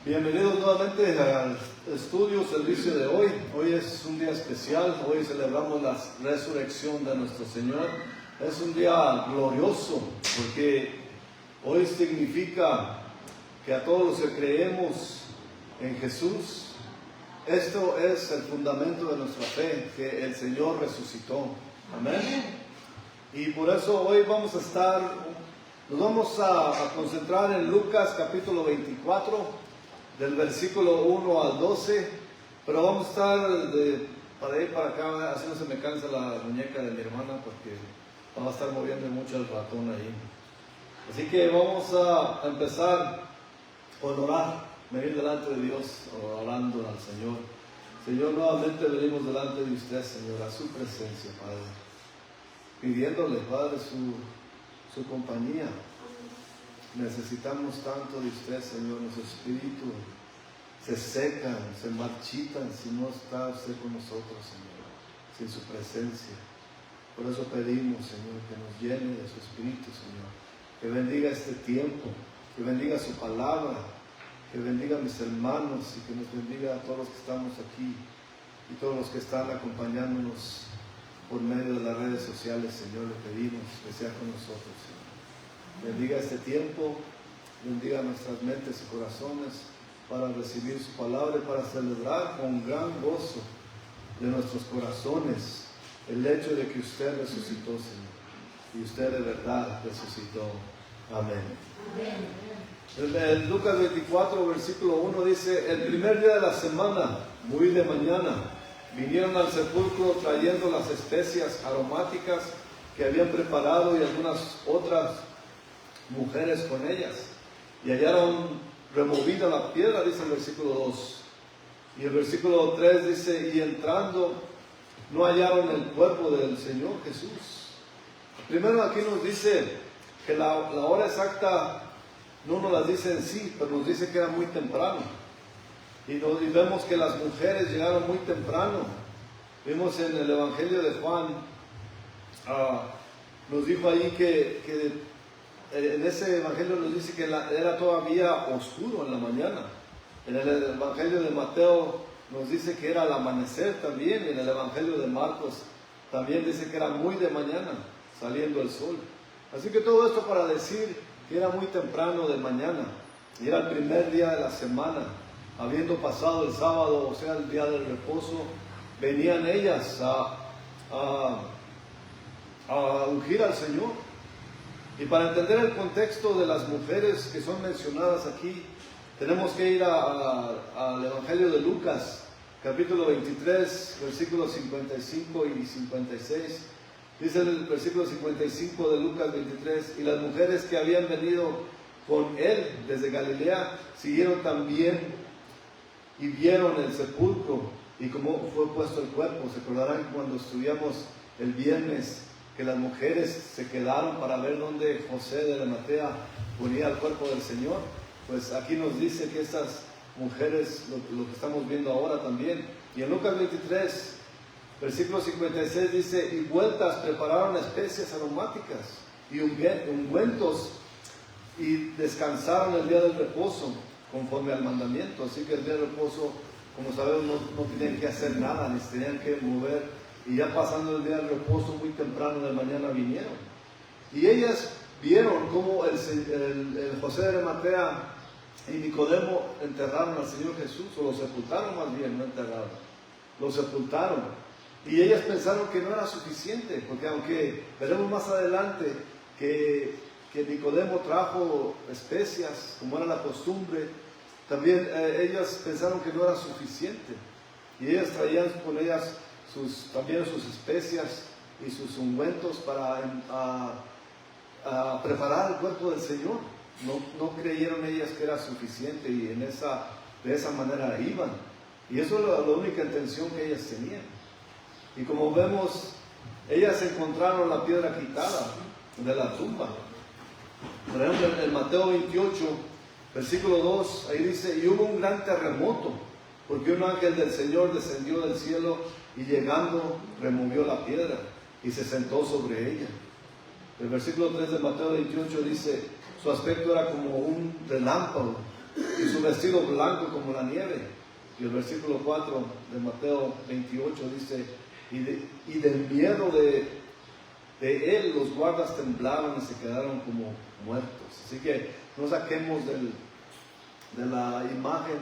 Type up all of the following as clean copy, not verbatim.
Bienvenidos nuevamente al servicio de hoy. Hoy es un día especial, hoy celebramos la resurrección de nuestro Señor. Es un día glorioso porque hoy significa que a todos los que creemos en Jesús, esto es el fundamento de nuestra fe, que el Señor resucitó. Amén. Y por eso hoy nos vamos a concentrar en Lucas capítulo 24, del versículo 1 al 12, pero vamos a estar para ir para acá, así no se me cansa la muñeca de mi hermana, porque va a estar moviendo mucho el ratón ahí. Así que vamos a empezar con orar, venir delante de Dios, orando al Señor. Señor, nuevamente venimos delante de usted, Señor, a su presencia, Padre, pidiéndole, Padre, su compañía. Necesitamos tanto de usted, Señor. Nuestro espíritu se secan, se marchitan si no está usted con nosotros, Señor, sin su presencia. Por eso pedimos, Señor, que nos llene de su espíritu, Señor, que bendiga este tiempo, que bendiga su palabra, que bendiga a mis hermanos y que nos bendiga a todos los que estamos aquí y todos los que están acompañándonos por medio de las redes sociales. Señor, le pedimos que sea con nosotros, Señor. Bendiga este tiempo, bendiga nuestras mentes y corazones para recibir su palabra y para celebrar con gran gozo de nuestros corazones el hecho de que usted resucitó, Señor, y usted de verdad resucitó. Amén. En Lucas 24, versículo 1 dice: el primer día de la semana, muy de mañana, vinieron al sepulcro trayendo las especias aromáticas que habían preparado y algunas otras mujeres con ellas, y hallaron removida la piedra, dice el versículo 2. Y el versículo 3 dice: y entrando no hallaron el cuerpo del Señor Jesús. Primero aquí nos dice que la hora exacta no nos la dice en sí, pero nos dice que era muy temprano, y vemos que las mujeres llegaron muy temprano. Vimos en el Evangelio de Juan, nos dijo ahí que en ese evangelio nos dice que era todavía oscuro en la mañana. En el evangelio de Mateo nos dice que era al amanecer también, y en el evangelio de Marcos también dice que era muy de mañana, saliendo el sol. Así que todo esto para decir que era muy temprano de mañana, y era el primer día de la semana, habiendo pasado el sábado, o sea, el día del reposo. Venían ellas a ungir al Señor. Y para entender el contexto de las mujeres que son mencionadas aquí, tenemos que ir al Evangelio de Lucas, capítulo 23, versículos 55 y 56. Dice el versículo 55 de Lucas 23: y las mujeres que habían venido con él desde Galilea siguieron también y vieron el sepulcro y cómo fue puesto el cuerpo. Se acordarán cuando estudiamos el viernes que las mujeres se quedaron para ver dónde José de Arimatea ponía el cuerpo del Señor. Pues aquí nos dice que estas mujeres, lo que estamos viendo ahora también. Y en Lucas 23, versículo 56 dice: y vueltas prepararon especias aromáticas y ungüentos, y descansaron el día del reposo conforme al mandamiento. Así que el día del reposo, como sabemos, no tenían que hacer nada, ni se tenían que mover. Y ya pasando el día del reposo, muy temprano de mañana vinieron. Y ellas vieron cómo el José de Arimatea y Nicodemo enterraron al Señor Jesús, o lo sepultaron más bien, no enterraron, lo sepultaron. Y ellas pensaron que no era suficiente, porque aunque veremos más adelante que Nicodemo trajo especias, como era la costumbre, también ellas pensaron que no era suficiente. Y ellas traían con ellas también sus especias y sus ungüentos para preparar el cuerpo del Señor. No creyeron ellas que era suficiente, y de esa manera iban. Y eso es la única intención que ellas tenían. Y como vemos, ellas encontraron la piedra quitada de la tumba. Por ejemplo, en Mateo 28, versículo 2, ahí dice: y hubo un gran terremoto, porque un ángel del Señor descendió del cielo y llegando removió la piedra y se sentó sobre ella. El versículo 3 de Mateo 28 dice: su aspecto era como un relámpago y su vestido blanco como la nieve. Y el versículo 4 de Mateo 28 dice, y del miedo de él los guardas temblaban y se quedaron como muertos. Así que no saquemos de la imagen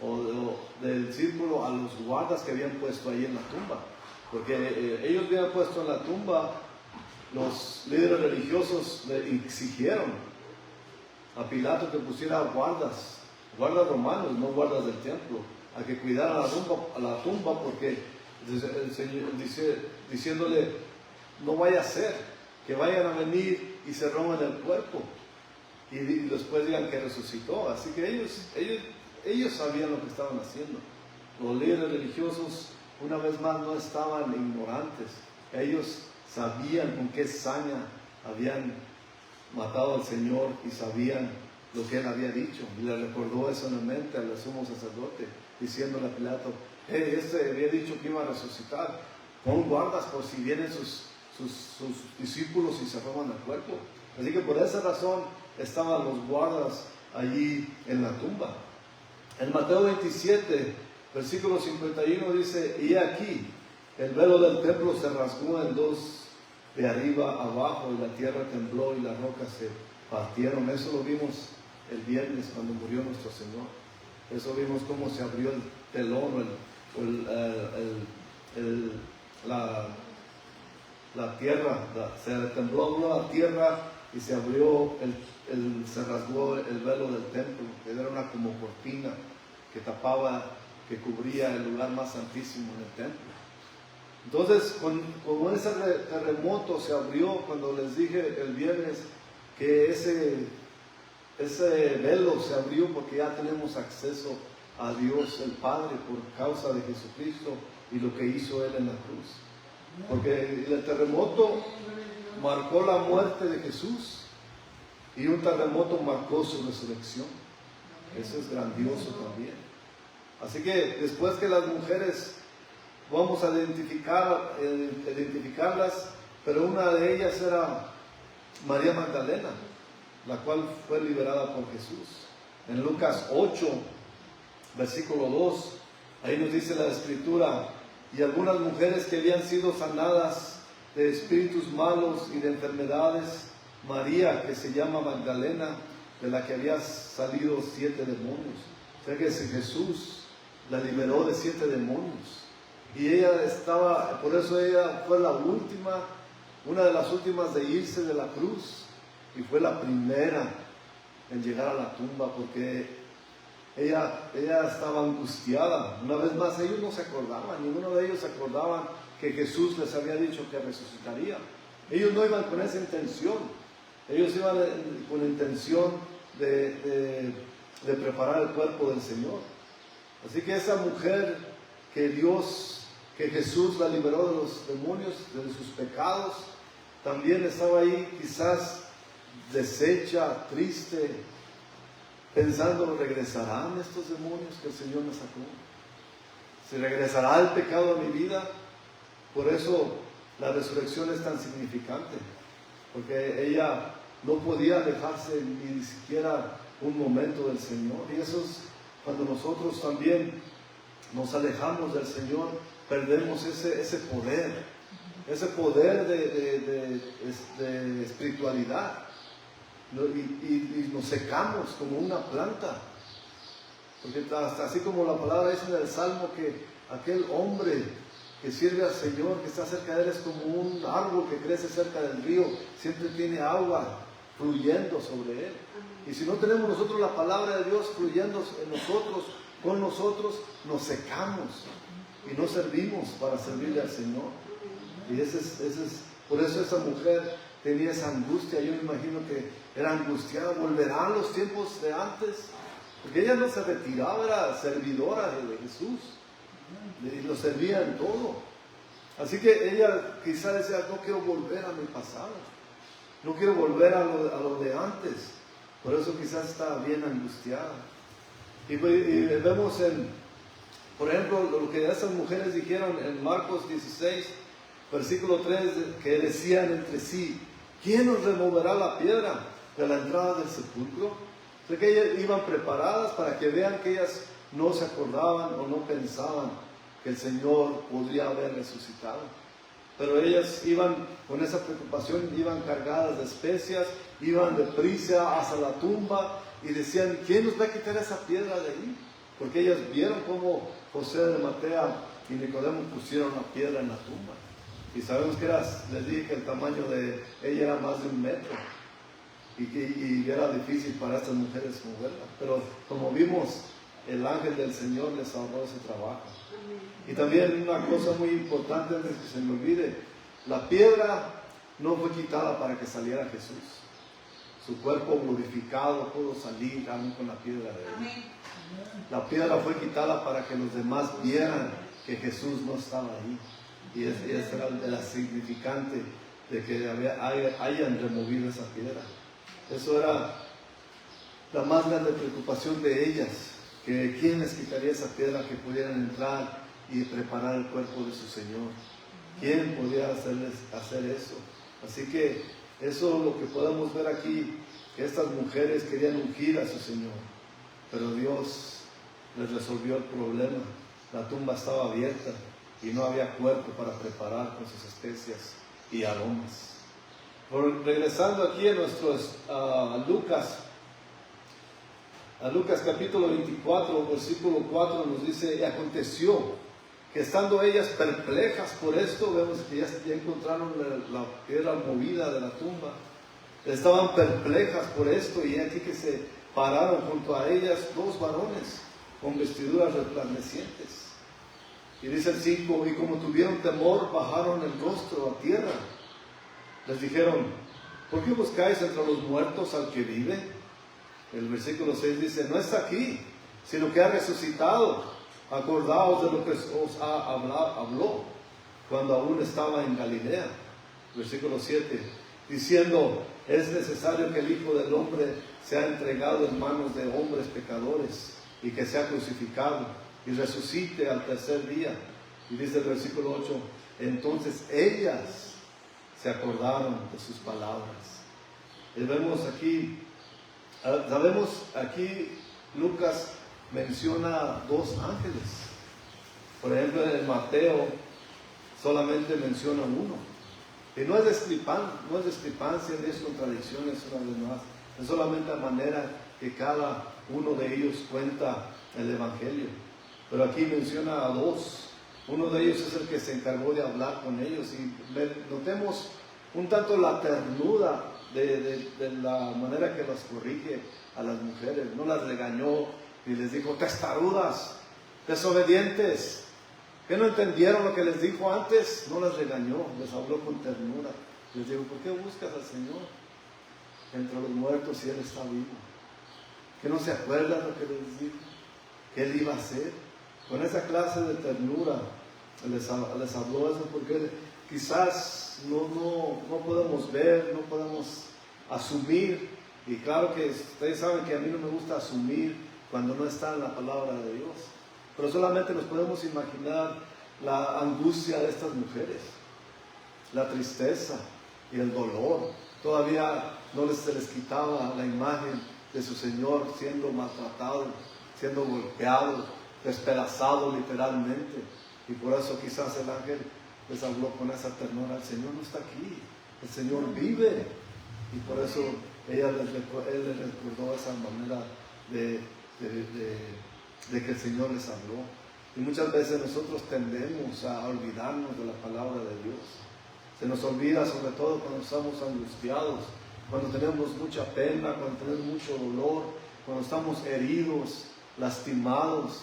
o del círculo a los guardas que habían puesto ahí en la tumba, porque ellos habían puesto en la tumba, los líderes religiosos le exigieron a Pilato que pusiera guardas romanos, no guardas del templo, a que cuidara la tumba, porque el Señor diciéndole, no vaya a ser que vayan a venir y se roben el cuerpo y después digan que resucitó. Así que ellos sabían lo que estaban haciendo. Los líderes religiosos, una vez más, no estaban ignorantes. Ellos sabían con qué saña habían matado al Señor y sabían lo que Él había dicho. Y le recordó eso en la mente al sumo sacerdote, diciéndole a Pilato, este había dicho que iba a resucitar. Pon guardas por si vienen sus discípulos y se roban el cuerpo. Así que por esa razón estaban los guardas allí en la tumba. En Mateo 27, versículo 51 dice, y aquí el velo del templo se rasgó en dos de arriba a abajo, y la tierra tembló y las rocas se partieron. Eso lo vimos el viernes cuando murió nuestro Señor. Eso vimos cómo se abrió el telón, la tierra, se tembló la tierra y se abrió, se rasgó el velo del templo, que era una como cortina que tapaba, que cubría el lugar más santísimo en el templo. Entonces, con ese terremoto se abrió, cuando les dije el viernes que ese velo se abrió, porque ya tenemos acceso a Dios el Padre por causa de Jesucristo y lo que hizo Él en la cruz. Porque el terremoto marcó la muerte de Jesús y un terremoto marcó su resurrección. Eso es grandioso también. Así que después que las mujeres, vamos a identificarlas, pero una de ellas era María Magdalena, la cual fue liberada por Jesús. En Lucas 8, versículo 2, ahí nos dice la Escritura, y algunas mujeres que habían sido sanadas de espíritus malos y de enfermedades, María, que se llama Magdalena, de la que había salido 7 demonios. O sea que Jesús la liberó de 7 demonios. Y ella estaba, por eso ella fue la última, una de las últimas de irse de la cruz, y fue la primera en llegar a la tumba, porque ella estaba angustiada. Una vez más, ellos no se acordaban, ninguno de ellos se acordaba que Jesús les había dicho que resucitaría. Ellos no iban con esa intención, ellos iban con la intención de preparar el cuerpo del Señor. Así que esa mujer que Jesús la liberó de los demonios, de sus pecados, también estaba ahí quizás deshecha, triste, pensando, ¿regresarán estos demonios que el Señor me sacó? ¿Se regresará el pecado a mi vida? Por eso la resurrección es tan significante, porque ella no podía alejarse ni siquiera un momento del Señor. Y eso es cuando nosotros también nos alejamos del Señor, perdemos ese poder de espiritualidad, y nos secamos como una planta. Porque así como la palabra dice en el Salmo que aquel hombre que sirve al Señor, que está cerca de Él, es como un árbol que crece cerca del río, siempre tiene agua fluyendo sobre él. Y si no tenemos nosotros la palabra de Dios fluyendo en nosotros, con nosotros, nos secamos y no servimos para servirle al Señor. Y por eso esa mujer tenía esa angustia. Yo me imagino que era angustiada. ¿Volverán los tiempos de antes? Porque ella no se retiraba, era servidora de Jesús y lo servía en todo. Así que ella quizá decía, no quiero volver a mi pasado, no quiero volver a lo de antes. Por eso quizás estaba bien angustiada. Y vemos por ejemplo, lo que esas mujeres dijeron en Marcos 16, versículo 3, que decían entre sí, ¿quién nos removerá la piedra de la entrada del sepulcro? O Entonces que ellas iban preparadas para que vean que ellas no se acordaban o no pensaban que el Señor podría haber resucitado. Pero ellas iban con esa preocupación, iban cargadas de especias, iban deprisa hacia la tumba y decían, ¿quién nos va a quitar esa piedra de ahí? Porque ellas vieron cómo José de Arimatea y Nicodemo pusieron la piedra en la tumba. Y sabemos que les dije que el tamaño de ella era más de 1 metro. Y era difícil para estas mujeres moverla. Pero como vimos, el ángel del Señor les ahorró ese trabajo. Y también una cosa muy importante antes que se me olvide, la piedra no fue quitada para que saliera Jesús. Su cuerpo glorificado pudo salir aún con la piedra de él. La piedra fue quitada para que los demás vieran que Jesús no estaba ahí. Y ese era el significante de que hayan removido esa piedra. Eso era la más grande preocupación de ellas, que quién les quitaría esa piedra que pudieran entrar y preparar el cuerpo de su Señor. ¿Quién podía hacer eso? Así que eso es lo que podemos ver aquí, que estas mujeres querían ungir a su Señor, pero Dios les resolvió el problema. La tumba estaba abierta y no había cuerpo para preparar con sus especias y aromas. Regresando aquí a nuestros Lucas capítulo 24, versículo 4 nos dice, y aconteció que estando ellas perplejas por esto, vemos que ya encontraron la piedra movida de la tumba, estaban perplejas por esto, y aquí que se pararon junto a ellas 2 varones con vestiduras resplandecientes. Y dice el 5, y como tuvieron temor, bajaron el rostro a tierra. Les dijeron, ¿por qué buscáis entre los muertos al que vive? El versículo 6 dice, no está aquí, sino que ha resucitado. Acordaos de lo que os habló cuando aún estaba en Galilea. Versículo 7, diciendo, es necesario que el Hijo del Hombre sea entregado en manos de hombres pecadores y que sea crucificado y resucite al 3er día. Y dice el versículo 8, entonces ellas se acordaron de sus palabras. Y vemos aquí, sabemos aquí Lucas menciona 2 ángeles. Por ejemplo, en Mateo solamente menciona 1. Y no es discrepancia, ni es contradicciones una vez más. Es solamente la manera que cada uno de ellos cuenta el Evangelio. Pero aquí menciona a 2. Uno de ellos es el que se encargó de hablar con ellos. Y notemos un tanto la ternura de la manera que las corrige a las mujeres. No las regañó y les dijo, testarudas, desobedientes, que no entendieron lo que les dijo antes. No las regañó, les habló con ternura. Les dijo, ¿por qué buscas al Señor entre los muertos si Él está vivo? ¿Que no se acuerdan lo que les dijo? ¿Qué Él iba a hacer? Con esa clase de ternura les habló eso, porque quizás no podemos ver, no podemos asumir. Y claro que ustedes saben que a mí no me gusta asumir cuando no está en la palabra de Dios. Pero solamente nos podemos imaginar la angustia de estas mujeres, la tristeza y el dolor. Todavía no se les quitaba la imagen de su Señor siendo maltratado, siendo golpeado, despedazado literalmente. Y por eso quizás el ángel les habló con esa ternura. El Señor no está aquí, el Señor vive. Y por eso él les recordó esa manera de que el Señor les habló. Y muchas veces nosotros tendemos a olvidarnos de la palabra de Dios. Se nos olvida, sobre todo cuando estamos angustiados, cuando tenemos mucha pena, cuando tenemos mucho dolor, cuando estamos heridos, lastimados.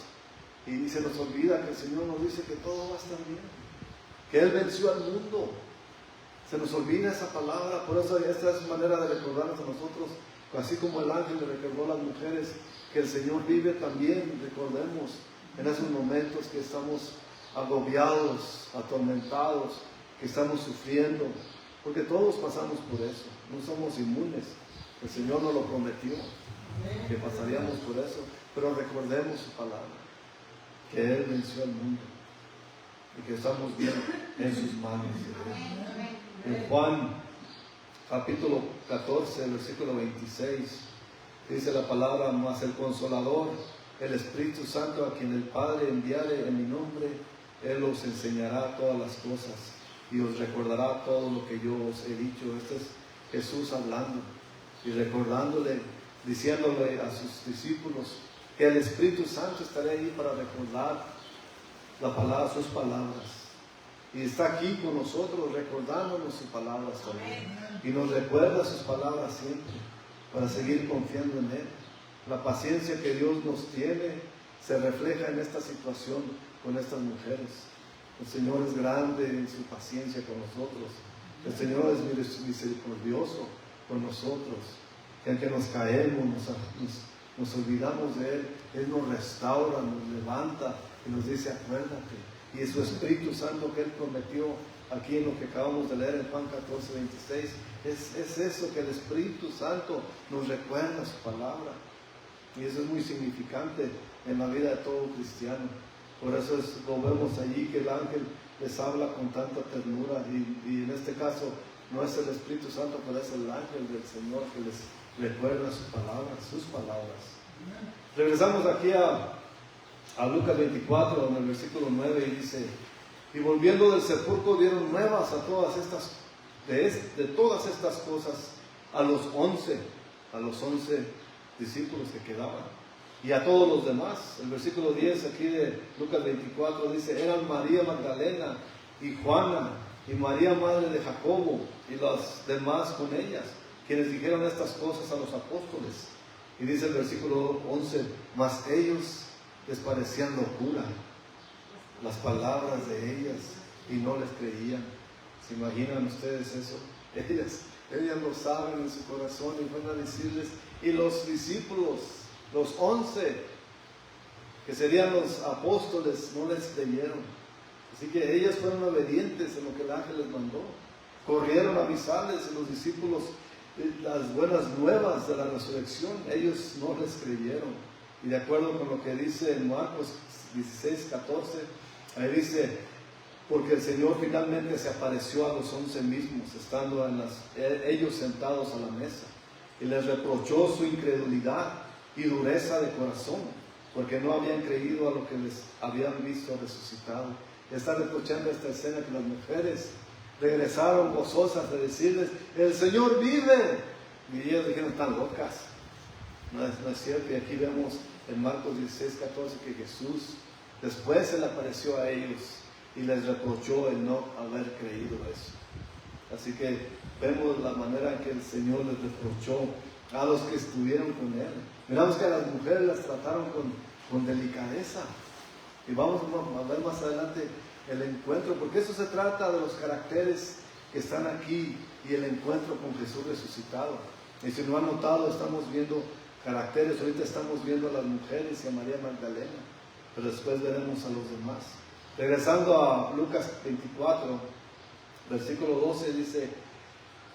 Y se nos olvida que el Señor nos dice que todo va a estar bien, que Él venció al mundo. Se nos olvida esa palabra. Por eso esta es manera de recordarnos a nosotros, así como el ángel le recordó a las mujeres que el Señor vive también. Recordemos en esos momentos que estamos agobiados, atormentados, que estamos sufriendo, porque todos pasamos por eso, no somos inmunes. El Señor nos lo prometió, que pasaríamos por eso, pero recordemos su palabra, que Él venció al mundo y que estamos bien en sus manos. En Juan capítulo 14, versículo 26, Dice la palabra, más el Consolador, el Espíritu Santo, a quien el Padre enviare en mi nombre, Él os enseñará todas las cosas y os recordará todo lo que yo os he dicho. Este es Jesús hablando y recordándole, diciéndole a sus discípulos que el Espíritu Santo estará ahí para recordar sus palabras. Y está aquí con nosotros recordándonos sus palabras también. Y nos recuerda sus palabras siempre para seguir confiando en Él. La paciencia que Dios nos tiene se refleja en esta situación con estas mujeres. El Señor es grande en su paciencia con nosotros. El Señor es misericordioso con nosotros. Que aunque nos caemos, nos olvidamos de Él, Él nos restaura, nos levanta y nos dice, acuérdate. Y es su Espíritu Santo que Él prometió aquí en lo que acabamos de leer en Juan 14:26. Es eso, que el Espíritu Santo nos recuerda su palabra. Y eso es muy significante en la vida de todo cristiano. Por eso lo vemos allí, que el ángel les habla con tanta ternura. Y en este caso no es el Espíritu Santo, pero es el ángel del Señor que les recuerda sus palabras. Regresamos aquí a Lucas 24, en el versículo 9, y dice: y volviendo del sepulcro dieron nuevas a todas estas, de todas estas cosas a los 11 discípulos que quedaban, y a todos los demás. El versículo 10 aquí de Lucas 24 dice: eran María Magdalena y Juana y María madre de Jacobo y las demás con ellas, quienes dijeron estas cosas a los apóstoles. Y dice el versículo 11: mas ellos les parecían locura las palabras de ellas y no les creían. ¿Se imaginan ustedes eso? Ellas lo saben en su corazón y van a decirles, y los discípulos, los 11 que serían los apóstoles, no les creyeron. Así que ellas fueron obedientes en lo que el ángel les mandó, corrieron a avisarles a los discípulos las buenas nuevas de la resurrección. Ellos no les creyeron. Y de acuerdo con lo que dice en Marcos 16:14, ahí dice: porque el Señor finalmente se apareció a los 11 mismos, estando ellos sentados a la mesa, y les reprochó su incredulidad y dureza de corazón, porque no habían creído a lo que les habían visto resucitado. Está reprochando esta escena, que las mujeres regresaron gozosas de decirles: el Señor vive. Y ellos dijeron: están locas. No es cierto. Y aquí vemos en Marcos 16:14 que Jesús después se le apareció a ellos y les reprochó el no haber creído eso. Así que vemos la manera en que el Señor les reprochó a los que estuvieron con Él. Miramos que a las mujeres las trataron con delicadeza. Y vamos a ver más adelante el encuentro, porque eso se trata de los caracteres que están aquí y el encuentro con Jesús resucitado. Y si no han notado, estamos viendo caracteres. Ahorita estamos viendo a las mujeres y a María Magdalena, pero después veremos a los demás. Regresando a Lucas 24, versículo 12, dice: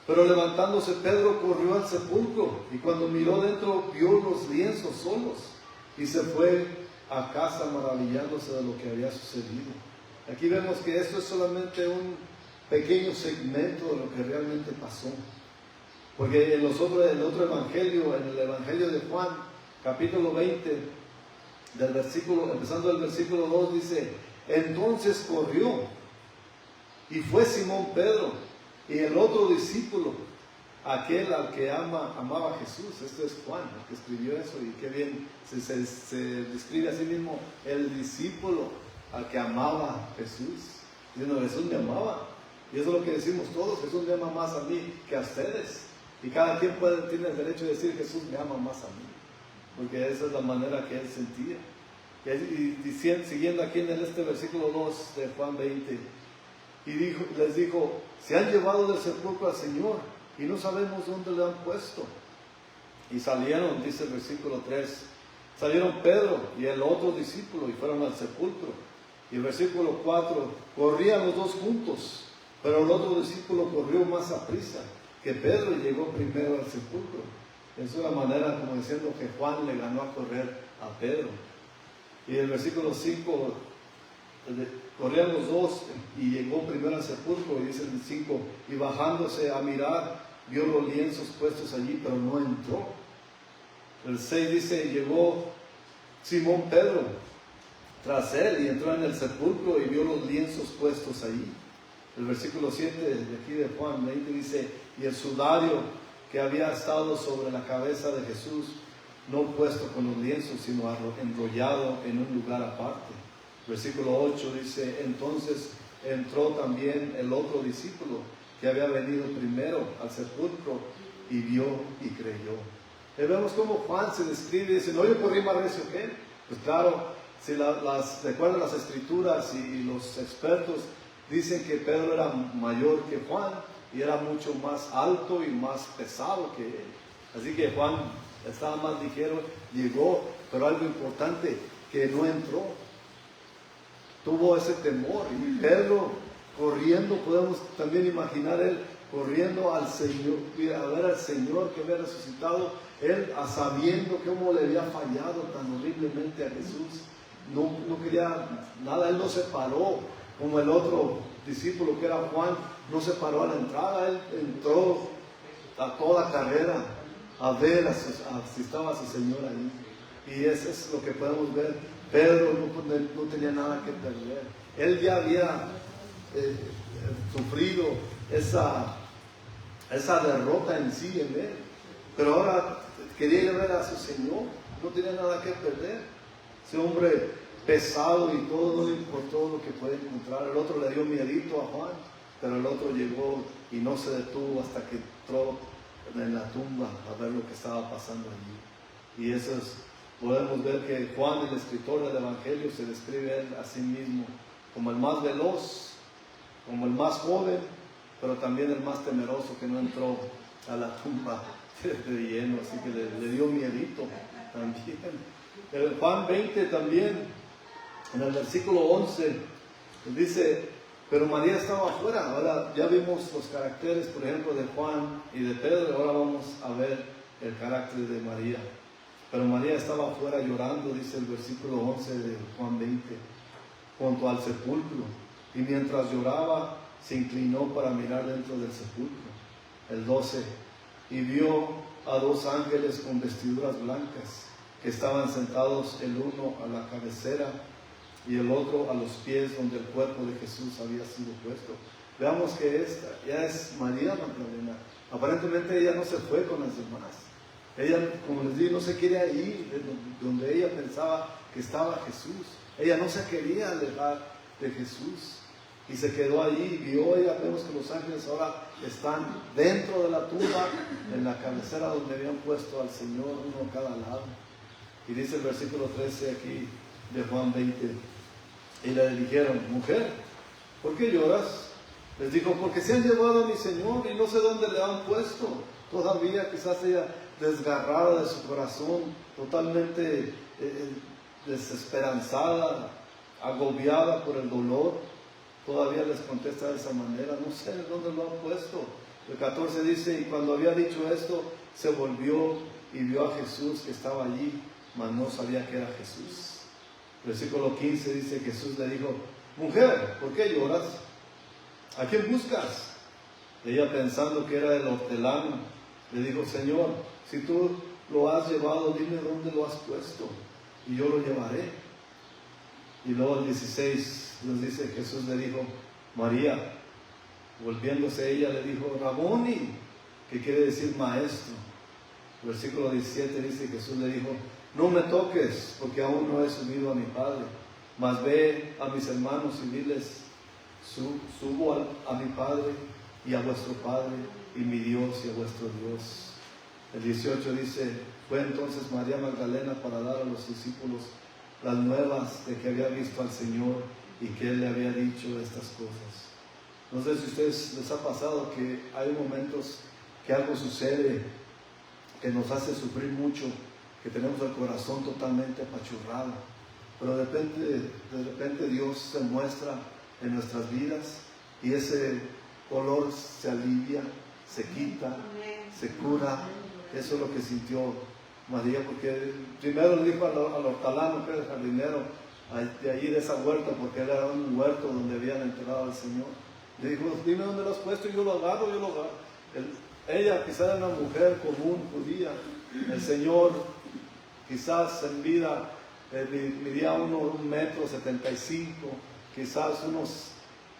pero levantándose Pedro corrió al sepulcro, y cuando miró dentro vio los lienzos solos, y se fue a casa maravillándose de lo que había sucedido. Aquí vemos que esto es solamente un pequeño segmento de lo que realmente pasó. Porque en el otro evangelio, en el evangelio de Juan, capítulo 20, empezando el versículo 2, dice: entonces corrió y fue Simón Pedro y el otro discípulo, aquel al que amaba a Jesús. Este es Juan, el que escribió eso, y qué bien se describe a sí mismo, el discípulo al que amaba a Jesús. Diciendo: Jesús me amaba. Y eso es lo que decimos todos: Jesús me ama más a mí que a ustedes. Y cada quien tiene el derecho de decir: Jesús me ama más a mí, porque esa es la manera que él sentía. Y siguiendo aquí en este versículo 2 de Juan 20, y les dijo: se han llevado del sepulcro al Señor y no sabemos dónde le han puesto. Y salieron, dice el versículo 3, salieron Pedro y el otro discípulo y fueron al sepulcro. Y el versículo 4, corrían los dos juntos, pero el otro discípulo corrió más aprisa que Pedro y llegó primero al sepulcro. Es una manera como diciendo que Juan le ganó a correr a Pedro. Y el versículo 5, corrían los dos y llegó primero al sepulcro. Y dice el 5, y bajándose a mirar, vio los lienzos puestos allí, pero no entró. El 6 dice, llegó Simón Pedro tras él y entró en el sepulcro y vio los lienzos puestos ahí. El versículo 7 de aquí de Juan 20 dice, y el sudario que había estado sobre la cabeza de Jesús, no puesto con los lienzos, sino enrollado en un lugar aparte. Versículo 8 dice, entonces entró también el otro discípulo que había venido primero al sepulcro y vio y creyó. Y vemos cómo Juan se describe y dice, no, yo corrí más recio que él. Pues claro, si recuerdan las escrituras y los expertos dicen que Pedro era mayor que Juan y era mucho más alto y más pesado que él. Así que Juan estaba más ligero, llegó, pero algo importante, que no entró. Tuvo ese temor. Y Pedro corriendo, podemos también imaginar él corriendo al Señor, a ver al Señor que había resucitado, él sabiendo cómo le había fallado tan horriblemente a Jesús. No quería nada, él no se paró como el otro discípulo que era Juan, no se paró a la entrada, él entró a toda carrera a ver si estaba su Señor ahí. Y eso es lo que podemos ver. Pedro no tenía nada que perder. Él ya había sufrido esa derrota en sí, en él. Pero ahora quería ir a ver a su Señor, no tenía nada que perder. Ese hombre pesado y todo, no le importó lo que puede encontrar. El otro le dio miedito a Juan, pero el otro llegó y no se detuvo hasta que entró en la tumba a ver lo que estaba pasando allí. Y eso es, podemos ver que Juan, el escritor del Evangelio, se describe él a sí mismo como el más veloz, como el más joven, pero también el más temeroso, que no entró a la tumba de lleno, así que le dio miedito también. El Juan 20 también, en el versículo 11, dice, pero María estaba afuera. Ahora ya vimos los caracteres, por ejemplo, de Juan y de Pedro, ahora vamos a ver el carácter de María. Pero María estaba afuera llorando, dice el versículo 11 de Juan 20, junto al sepulcro, y mientras lloraba, se inclinó para mirar dentro del sepulcro. El 12, y vio a dos ángeles con vestiduras blancas, que estaban sentados el uno a la cabecera y el otro a los pies donde el cuerpo de Jesús había sido puesto. Veamos que esta ya es María Magdalena. Aparentemente ella no se fue con las demás. Ella, como les digo, no se quería ir de donde ella pensaba que estaba Jesús. Ella no se quería alejar de Jesús y se quedó allí. Vio ella, vemos que los ángeles ahora están dentro de la tumba, en la cabecera donde habían puesto al Señor, uno a cada lado. Y dice el versículo 13 aquí de Juan 20, y le dijeron, mujer, ¿por qué lloras? Les dijo, porque se han llevado a mi Señor y no sé dónde le han puesto. Todavía quizás ella desgarrada de su corazón, totalmente desesperanzada, agobiada por el dolor, todavía les contesta de esa manera, no sé dónde lo han puesto. El 14 dice, y cuando había dicho esto, se volvió y vio a Jesús que estaba allí, mas no sabía que era Jesús. Versículo 15 dice, Jesús le dijo, mujer, ¿por qué lloras? ¿A quién buscas? Ella, pensando que era el hortelano, le dijo, Señor, si tú lo has llevado, dime dónde lo has puesto y yo lo llevaré. Y luego el 16 nos dice, Jesús le dijo, María. Volviéndose ella le dijo, Raboni, que quiere decir maestro. Versículo 17 dice, Jesús le dijo, no me toques, porque aún no he subido a mi Padre, mas ve a mis hermanos y diles, subo a mi Padre y a vuestro Padre, y mi Dios y a vuestro Dios. El 18 dice, fue entonces María Magdalena para dar a los discípulos las nuevas de que había visto al Señor y que Él le había dicho estas cosas. No sé si a ustedes les ha pasado que hay momentos que algo sucede que nos hace sufrir mucho, que tenemos el corazón totalmente apachurrado, pero de repente Dios se muestra en nuestras vidas y ese dolor se alivia, se quita, se cura. Eso es lo que sintió María, porque primero le dijo al hortelano, que era el jardinero de allí de esa huerta, porque era un huerto donde habían enterrado al Señor. Le dijo, dime dónde lo has puesto y yo lo agarro. Ella quizá era una mujer común, judía. El Señor quizás en vida medía 1,75 m, quizás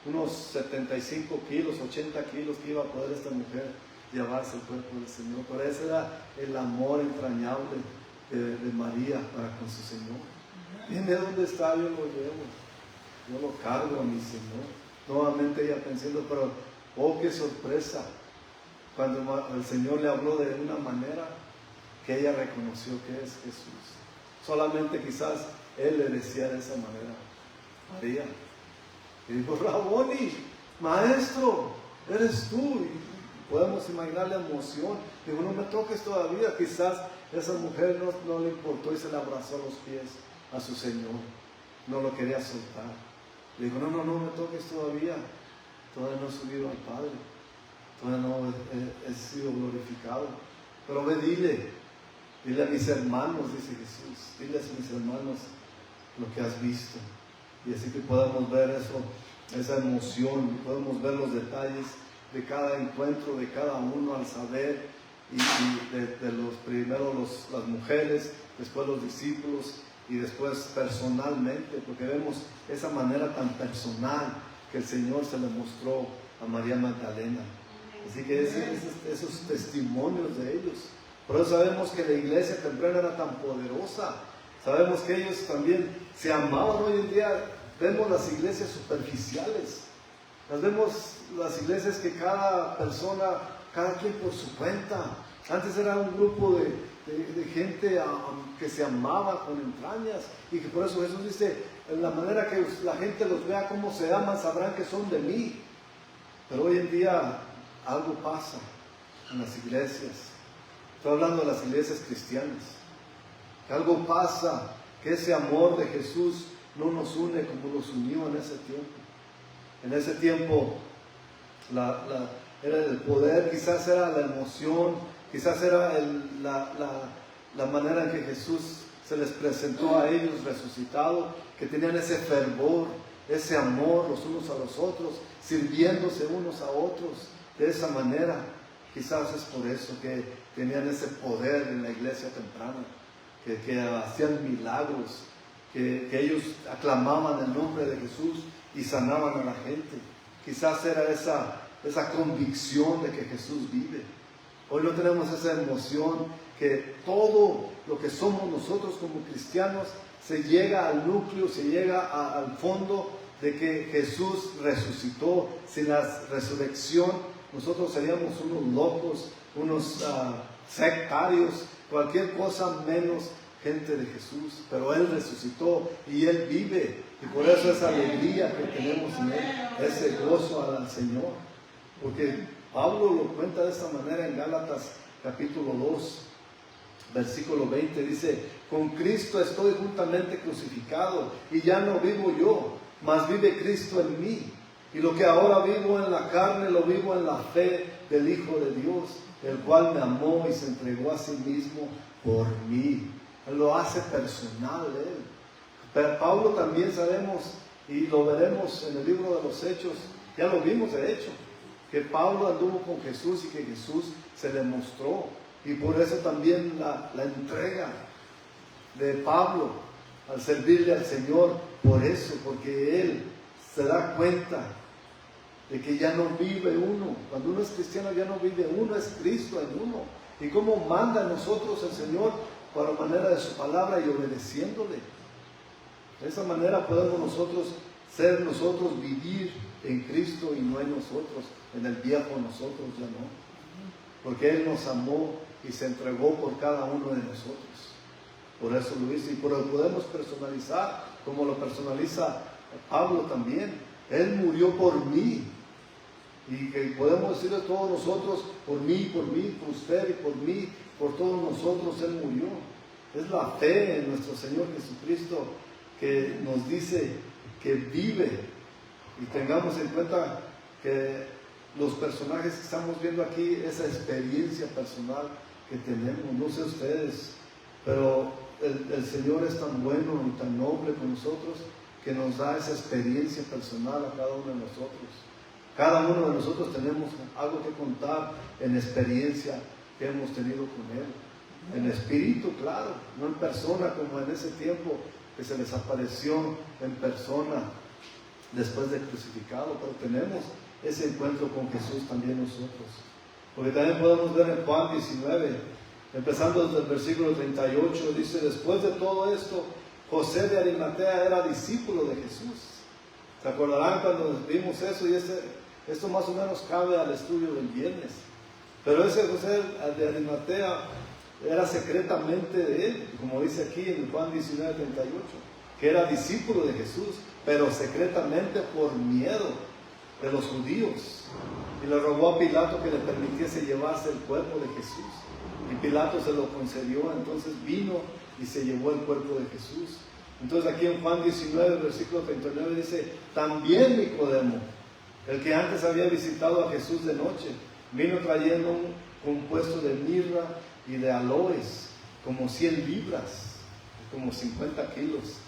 unos 75 kilos, 80 kilos que iba a poder esta mujer llevarse el cuerpo del Señor. Pero ese era el amor entrañable de María para con su Señor. Dime dónde está, yo lo llevo, yo lo cargo a mi Señor. Nuevamente ella pensando, pero oh, qué sorpresa, cuando el Señor le habló de una manera que ella reconoció que es Jesús. Solamente quizás Él le decía de esa manera, María. Y dijo, Raboni, maestro, eres tú. Y podemos imaginar la emoción. Dijo, no me toques todavía. Quizás esa mujer no le importó y se le abrazó a los pies a su Señor. No lo quería soltar. Le dijo, no me toques todavía. Todavía no he subido al Padre. Todavía no he sido glorificado. Pero ve, dile a mis hermanos, dice Jesús. Dile a mis hermanos lo que has visto. Y así que podemos ver eso, esa emoción, podemos ver los detalles de cada encuentro, de cada uno al saber, y de los primeros las mujeres, después los discípulos y después personalmente, porque vemos esa manera tan personal que el Señor se le mostró a María Magdalena. Así que esos testimonios de ellos. Por eso sabemos que la iglesia temprana era tan poderosa. Sabemos que ellos también se amaban. Hoy en día vemos las iglesias superficiales. Vemos las iglesias que cada persona, cada quien por su cuenta. Antes era un grupo de gente que se amaba con entrañas. Y que por eso Jesús dice, en la manera que la gente los vea cómo se aman, sabrán que son de mí. Pero hoy en día algo pasa en las iglesias. Estoy hablando de las iglesias cristianas. Que algo pasa, que ese amor de Jesús no nos une como los unió en ese tiempo. En ese tiempo era el poder, quizás era la emoción, quizás era la manera en que Jesús se les presentó a ellos resucitado, que tenían ese fervor, ese amor los unos a los otros, sirviéndose unos a otros de esa manera. Quizás es por eso que tenían ese poder en la iglesia temprana, que hacían milagros, que ellos aclamaban el nombre de Jesús y sanaban a la gente. Quizás era esa convicción de que Jesús vive. Hoy no tenemos esa emoción que todo lo que somos nosotros como cristianos se llega al núcleo, se llega al fondo de que Jesús resucitó. Sin la resurrección nosotros seríamos unos locos, unos sectarios, cualquier cosa menos gente de Jesús. Pero Él resucitó y Él vive, y por eso esa alegría que tenemos en Él, ese gozo al Señor. Porque Pablo lo cuenta de esta manera en Gálatas capítulo 2, versículo 20, dice, con Cristo estoy juntamente crucificado, y ya no vivo yo, mas vive Cristo en mí. Y lo que ahora vivo en la carne, lo vivo en la fe del Hijo de Dios, el cual me amó y se entregó a sí mismo por mí. Él lo hace personal, Él. Pero Pablo también sabemos, y lo veremos en el libro de los Hechos, ya lo vimos de hecho, que Pablo anduvo con Jesús y que Jesús se le mostró. Y por eso también la entrega de Pablo al servirle al Señor, por eso, porque él se da cuenta de que ya no vive uno. Cuando uno es cristiano ya no vive uno, es Cristo en uno. Y cómo manda a nosotros el Señor por manera de su palabra y obedeciéndole. De esa manera podemos nosotros vivir en Cristo y no en nosotros, en el viejo nosotros ya no. Porque Él nos amó y se entregó por cada uno de nosotros. Por eso lo hizo, y podemos personalizar como lo personaliza Pablo también. Él murió por mí, y que podemos decirle a todos nosotros, por mí, por usted y por mí, por todos nosotros Él murió. Es la fe en nuestro Señor Jesucristo que nos dice que vive, y tengamos en cuenta que los personajes que estamos viendo aquí, esa experiencia personal que tenemos, no sé ustedes, pero el Señor es tan bueno y tan noble con nosotros que nos da esa experiencia personal a cada uno de nosotros. Cada uno de nosotros tenemos algo que contar en experiencia que hemos tenido con Él. En espíritu, claro, no en persona como en ese tiempo que se les apareció en persona después de crucificado, pero tenemos ese encuentro con Jesús también nosotros. Porque también podemos ver en Juan 19, empezando desde el versículo 38, dice: después de todo esto, José de Arimatea era discípulo de Jesús. ¿Se acordarán cuando vimos eso? Y esto más o menos cabe al estudio del viernes. Pero ese José de Arimatea era secretamente de él, como dice aquí en Juan 19, 38, que era discípulo de Jesús, pero secretamente por miedo de los judíos. Y le rogó a Pilato que le permitiese llevarse el cuerpo de Jesús. Y Pilato se lo concedió, entonces vino y se llevó el cuerpo de Jesús. Entonces aquí en Juan 19, versículo 39 dice: también Nicodemo, el que antes había visitado a Jesús de noche, vino trayendo un compuesto de mirra y de aloes, como 100 libras, como 50 kilos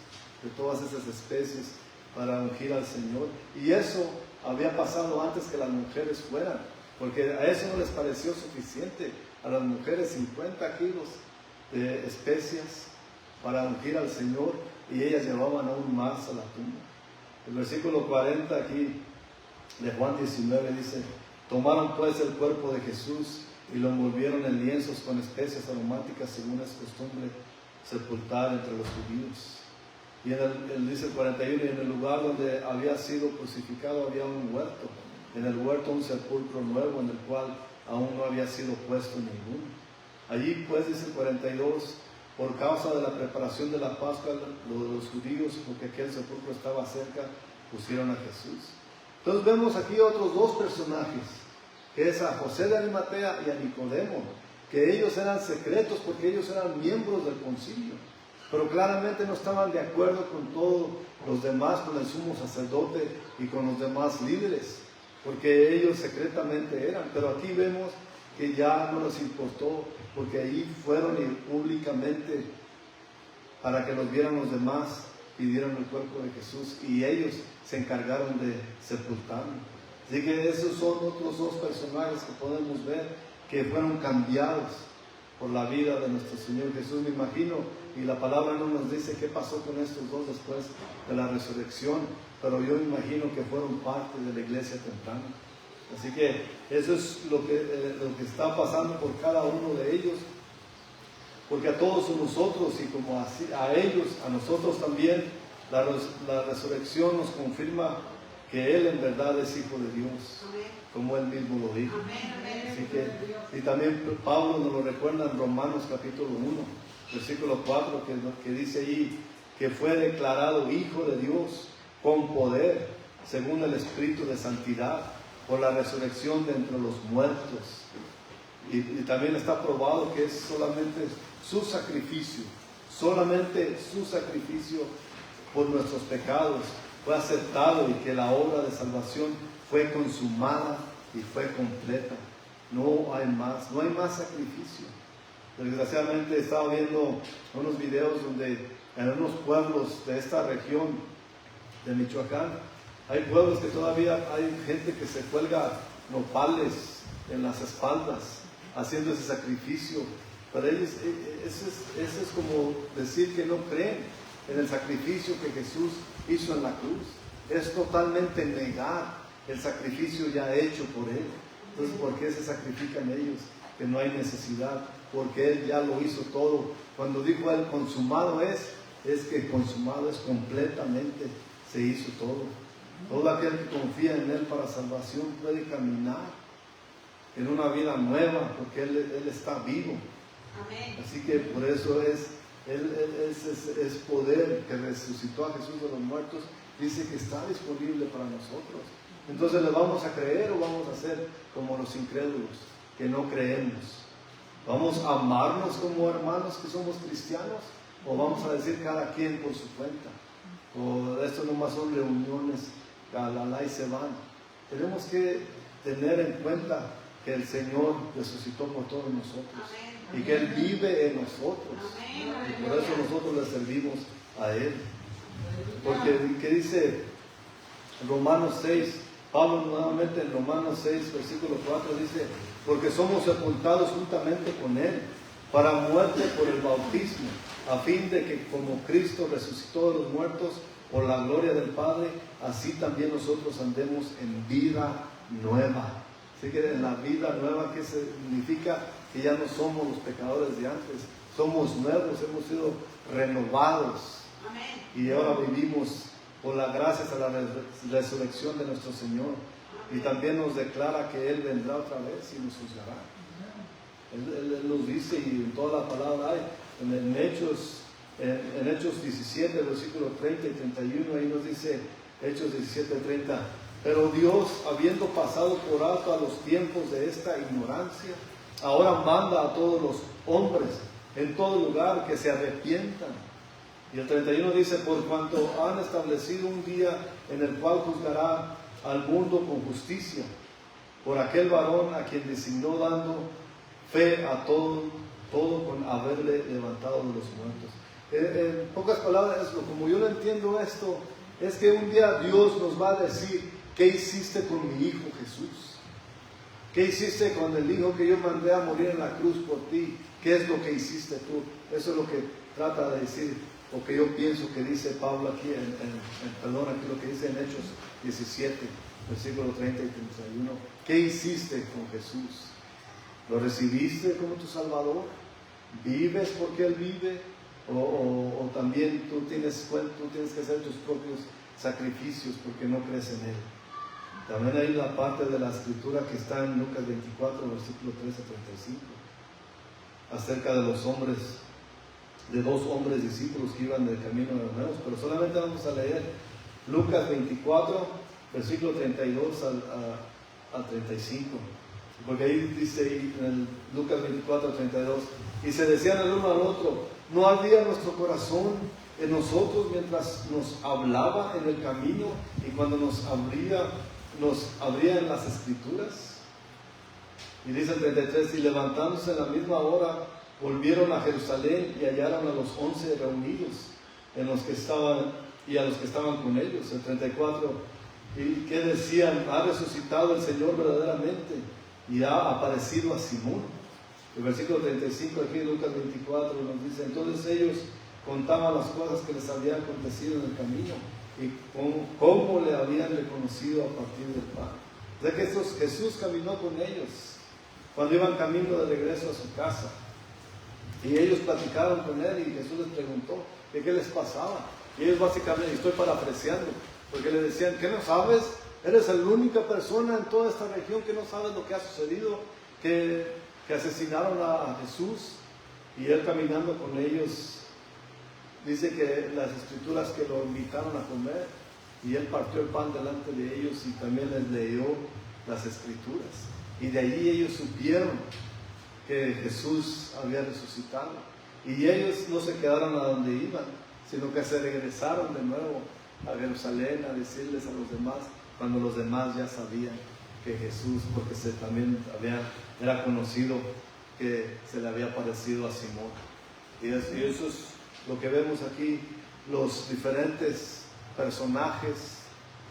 de todas esas especies para ungir al Señor. Y eso había pasado antes que las mujeres fueran, porque a eso no les pareció suficiente. A las mujeres 50 kilos de especias para ungir al Señor, y ellas llevaban aún más a la tumba. El versículo 40 aquí de Juan 19 dice: tomaron pues el cuerpo de Jesús y lo envolvieron en lienzos con especias aromáticas, según es costumbre sepultar entre los judíos. Y dice el 41, y en el lugar donde había sido crucificado había un huerto, en el huerto un sepulcro nuevo, en el cual aún no había sido puesto ninguno. Allí pues, dice el 42, por causa de la preparación de la Pascua, los judíos, porque aquel sepulcro estaba cerca, pusieron a Jesús. Entonces vemos aquí otros dos personajes, que es a José de Arimatea y a Nicodemo, que ellos eran secretos porque ellos eran miembros del concilio, pero claramente no estaban de acuerdo con todos los demás, con el sumo sacerdote y con los demás líderes, porque ellos secretamente eran. Pero aquí vemos que ya no les importó, porque ahí fueron y públicamente, para que los vieran los demás, pidieron el cuerpo de Jesús y ellos se encargaron de sepultarlo. Así que esos son otros dos personajes que podemos ver que fueron cambiados por la vida de nuestro Señor Jesús, me imagino, y la palabra no nos dice qué pasó con estos dos después de la resurrección, pero yo me imagino que fueron parte de la iglesia temprana. Así que eso es lo que está pasando por cada uno de ellos, porque a todos nosotros, y como así, a ellos, a nosotros también, la resurrección nos confirma que Él en verdad es Hijo de Dios, como Él mismo lo dijo. Así que, y también Pablo nos lo recuerda en Romanos capítulo 1, versículo 4, que dice ahí que fue declarado Hijo de Dios con poder, según el Espíritu de Santidad, por la resurrección de entre los muertos. Y también está probado que es solamente su sacrificio por nuestros pecados fue aceptado, y que la obra de salvación fue consumada y fue completa. No hay más sacrificio. Desgraciadamente estaba viendo unos videos donde en unos pueblos de esta región de Michoacán, hay pueblos que todavía hay gente que se cuelga nopales en las espaldas haciendo ese sacrificio. Para ellos eso es como decir que no creen en el sacrificio que Jesús hizo en la cruz. Es totalmente negar el sacrificio ya hecho por Él. Entonces, ¿por qué se sacrifican ellos? Que no hay necesidad, porque Él ya lo hizo todo. Cuando dijo Él consumado es que consumado es completamente, se hizo todo. Todo aquel que confía en Él para salvación puede caminar en una vida nueva, porque Él está vivo. Amén. Así que por eso es poder que resucitó a Jesús de los muertos, dice que está disponible para nosotros. Entonces, ¿le vamos a creer o vamos a ser como los incrédulos que no creemos? ¿Vamos a amarnos como hermanos que somos cristianos? ¿O vamos a decir cada quien por su cuenta? ¿O esto nomás son reuniones, y se van? Tenemos que tener en cuenta que el Señor resucitó por todos nosotros. Amén. Y que Él vive en nosotros. Amén. Y por eso nosotros le servimos a Él. Porque, ¿qué dice Romanos 6? Pablo nuevamente en Romanos 6, versículo 4 dice: porque somos sepultados juntamente con Él para muerte por el bautismo, a fin de que como Cristo resucitó de los muertos por la gloria del Padre, así también nosotros andemos en vida nueva. Así que en la vida nueva, ¿qué significa? Que ya no somos los pecadores de antes, somos nuevos, hemos sido renovados. Amén. Y ahora vivimos por las gracias a la resurrección de nuestro Señor. Y también nos declara que Él vendrá otra vez y nos juzgará. Él nos dice, y en toda la palabra hay, en Hechos 17, versículos 30 y 31, ahí nos dice, Hechos 17, 30, pero Dios, habiendo pasado por alto a los tiempos de esta ignorancia, ahora manda a todos los hombres en todo lugar que se arrepientan. Y el 31 dice, por cuanto han establecido un día en el cual juzgará al mundo con justicia, por aquel varón a quien designó, dando fe a todo con haberle levantado de los muertos. En pocas palabras, como yo lo entiendo esto, es que un día Dios nos va a decir, ¿qué hiciste con mi hijo Jesús? ¿Qué hiciste con el hijo que yo mandé a morir en la cruz por ti? ¿Qué es lo que hiciste tú? Eso es lo que trata de decir, o que yo pienso que dice Pablo aquí, aquí lo que dice en Hechos 17, versículo 30 y 31. ¿Qué hiciste con Jesús? ¿Lo recibiste como tu Salvador? ¿Vives porque Él vive? ¿O también tú tienes que hacer tus propios sacrificios porque no crees en Él? También hay la parte de la escritura que está en Lucas 24, versículo 13 a 35, acerca de los hombres, de dos hombres discípulos que iban del camino de Emmaús, pero solamente vamos a leer Lucas 24, versículo 32 al 35, porque ahí dice en Lucas 24, 32, y se decían el uno al otro, ¿no ardía nuestro corazón en nosotros mientras nos hablaba en el camino y cuando nos abría en las escrituras? Y dice el 33, y levantándose en la misma hora, volvieron a Jerusalén y hallaron a los 11 reunidos y a los que estaban con ellos. El 34, y que decían, ha resucitado el Señor verdaderamente y ha aparecido a Simón. El versículo 35 aquí de Lucas 24 nos dice, entonces ellos contaban las cosas que les habían acontecido en el camino y cómo le habían reconocido a partir del pan. O sea que Jesús caminó con ellos cuando iban camino de regreso a su casa. Y ellos platicaron con Él y Jesús les preguntó de qué les pasaba. Y ellos básicamente, estoy parafraseando, porque le decían, ¿qué no sabes? Eres la única persona en toda esta región que no sabes lo que ha sucedido, que asesinaron a Jesús. Y Él caminando con ellos, dice que las escrituras que lo invitaron a comer, y Él partió el pan delante de ellos y también les leyó las escrituras. Y de allí ellos supieron que Jesús había resucitado. Y ellos no se quedaron a donde iban, sino que se regresaron de nuevo a Jerusalén a decirles a los demás, cuando los demás ya sabían que Jesús, porque también era conocido que se le había parecido a Simón. Y eso es lo que vemos aquí, los diferentes personajes,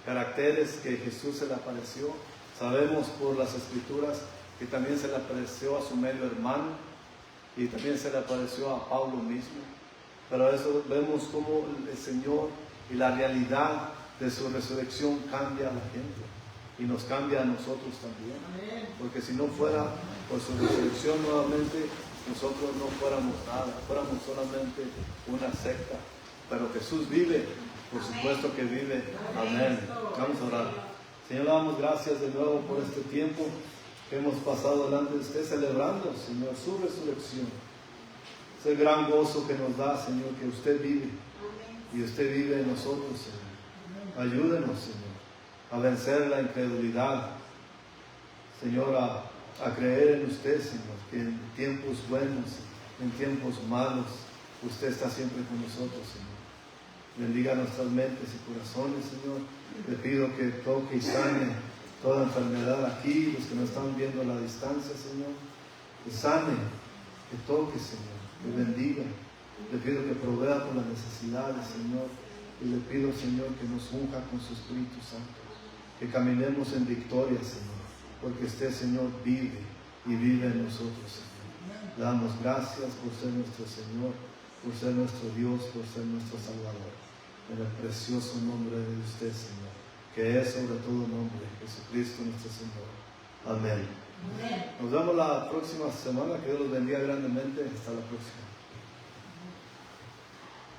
caracteres que Jesús se le apareció. Sabemos por las escrituras que también se le apareció a su medio hermano y también se le apareció a Pablo mismo. Pero eso vemos cómo el Señor y la realidad de su resurrección cambia a la gente y nos cambia a nosotros también. Porque si no fuera por su resurrección nuevamente, nosotros no fuéramos nada, fuéramos solamente una secta. Pero Jesús vive, por supuesto que vive. Amén. Vamos a orar. Señor, damos gracias de nuevo por este tiempo que hemos pasado delante de usted, celebrando, Señor, su resurrección. Ese gran gozo que nos da, Señor, que usted vive. Y usted vive en nosotros, Señor. Ayúdenos, Señor, a vencer la incredulidad. Señor, a creer en usted, Señor, que en tiempos buenos, en tiempos malos, usted está siempre con nosotros, Señor. Bendiga nuestras mentes y corazones, Señor. Le pido que toque y sane toda enfermedad aquí, los que nos están viendo a la distancia, Señor. Que sane, que toque, Señor, que bendiga. Le pido que provea por las necesidades, Señor. Y le pido, Señor, que nos unja con su Espíritu Santo. Que caminemos en victoria, Señor. Porque usted, Señor, vive y vive en nosotros, Señor. Le damos gracias por ser nuestro Señor, por ser nuestro Dios, por ser nuestro Salvador. En el precioso nombre de usted, Señor, que es sobre todo nombre, Jesucristo nuestro Señor. Amén. Nos vemos la próxima semana. Que Dios los bendiga grandemente. Hasta la próxima.